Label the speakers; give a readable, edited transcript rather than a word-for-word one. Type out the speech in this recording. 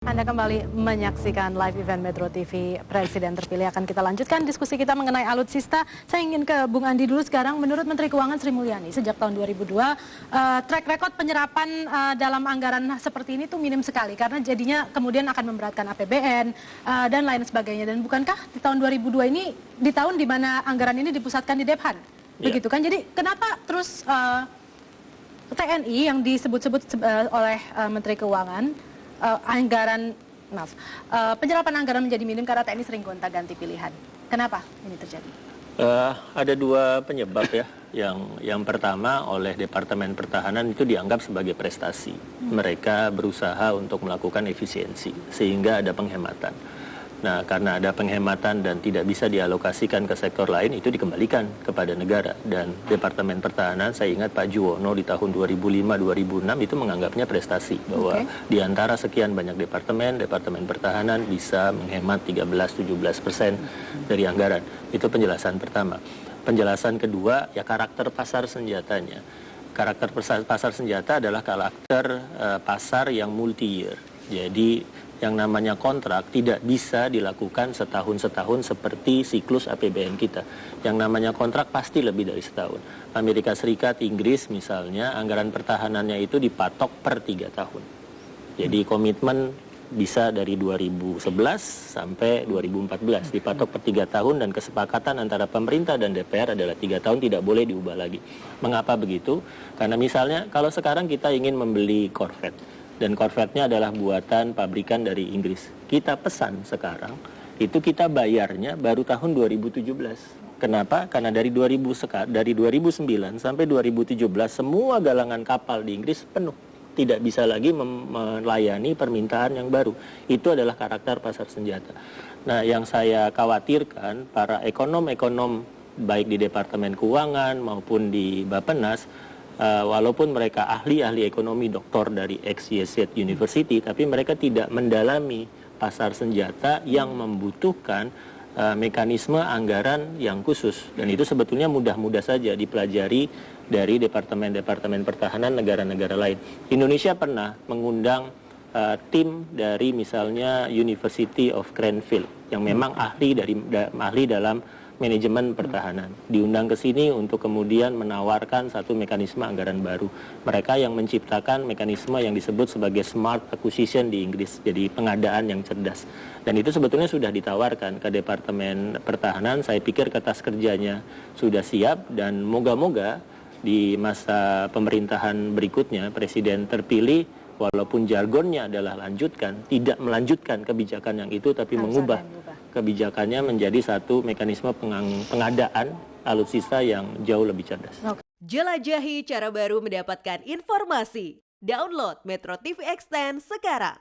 Speaker 1: Anda kembali menyaksikan live event Metro TV Presiden Terpilih. Akan kita lanjutkan diskusi kita mengenai alutsista. Saya ingin ke Bung Andi dulu sekarang. Menurut Menteri Keuangan Sri Mulyani, sejak tahun 2002, track record penyerapan dalam anggaran seperti ini tuh minim sekali. Karena jadinya kemudian akan memberatkan APBN dan lain sebagainya. Dan bukankah di tahun 2002 ini, di tahun di mana anggaran ini dipusatkan di Dephan? Begitu kan? Jadi kenapa terus TNI yang disebut-sebut oleh Menteri Keuangan, penyerapan anggaran menjadi minim karena TNI sering gonta-ganti pilihan. Kenapa ini terjadi?
Speaker 2: Ada dua penyebab ya. Yang pertama, oleh Departemen Pertahanan itu dianggap sebagai prestasi. Mereka berusaha untuk melakukan efisiensi sehingga ada penghematan. Nah, karena ada penghematan dan tidak bisa dialokasikan ke sektor lain, itu dikembalikan kepada negara. Dan Departemen Pertahanan, saya ingat Pak Juwono di tahun 2005-2006 itu menganggapnya prestasi. Bahwa di antara sekian banyak Departemen Pertahanan bisa menghemat 13-17% dari anggaran. Itu penjelasan pertama. Penjelasan kedua, ya karakter pasar senjatanya. Karakter pasar senjata adalah karakter pasar yang multi-year. Jadi yang namanya kontrak tidak bisa dilakukan setahun-setahun seperti siklus APBN kita. Yang namanya kontrak pasti lebih dari setahun. Amerika Serikat, Inggris misalnya, anggaran pertahanannya itu dipatok per 3 tahun. Jadi komitmen bisa dari 2011 sampai 2014 dipatok per 3 tahun, dan kesepakatan antara pemerintah dan DPR adalah 3 tahun, tidak boleh diubah lagi. Mengapa begitu? Karena misalnya kalau sekarang kita ingin membeli Corvette, dan Corvette-nya adalah buatan pabrikan dari Inggris. Kita pesan sekarang, itu kita bayarnya baru tahun 2017. Kenapa? Karena dari 2009 sampai 2017 semua galangan kapal di Inggris penuh. Tidak bisa lagi melayani permintaan yang baru. Itu adalah karakter pasar senjata. Nah, yang saya khawatirkan, para ekonom-ekonom baik di Departemen Keuangan maupun di Bappenas, walaupun mereka ahli-ahli ekonomi, doktor dari XYZ University, tapi mereka tidak mendalami pasar senjata yang membutuhkan mekanisme anggaran yang khusus. Dan itu sebetulnya mudah-mudah saja dipelajari dari Departemen Pertahanan negara-negara lain. Indonesia pernah mengundang tim dari misalnya University of Cranfield yang memang ahli dalam manajemen pertahanan, diundang ke sini untuk kemudian menawarkan satu mekanisme anggaran baru. Mereka yang menciptakan mekanisme yang disebut sebagai smart acquisition di Inggris, jadi pengadaan yang cerdas. Dan itu sebetulnya sudah ditawarkan ke Departemen Pertahanan. Saya pikir kertas kerjanya sudah siap, dan moga-moga di masa pemerintahan berikutnya Presiden terpilih, walaupun jargonnya adalah lanjutkan, tidak melanjutkan kebijakan yang itu, tapi mengubah kebijakannya menjadi satu mekanisme pengadaan alutsista yang jauh lebih cerdas.
Speaker 3: Jelajahi cara baru mendapatkan informasi. Download Metro TV Extend sekarang.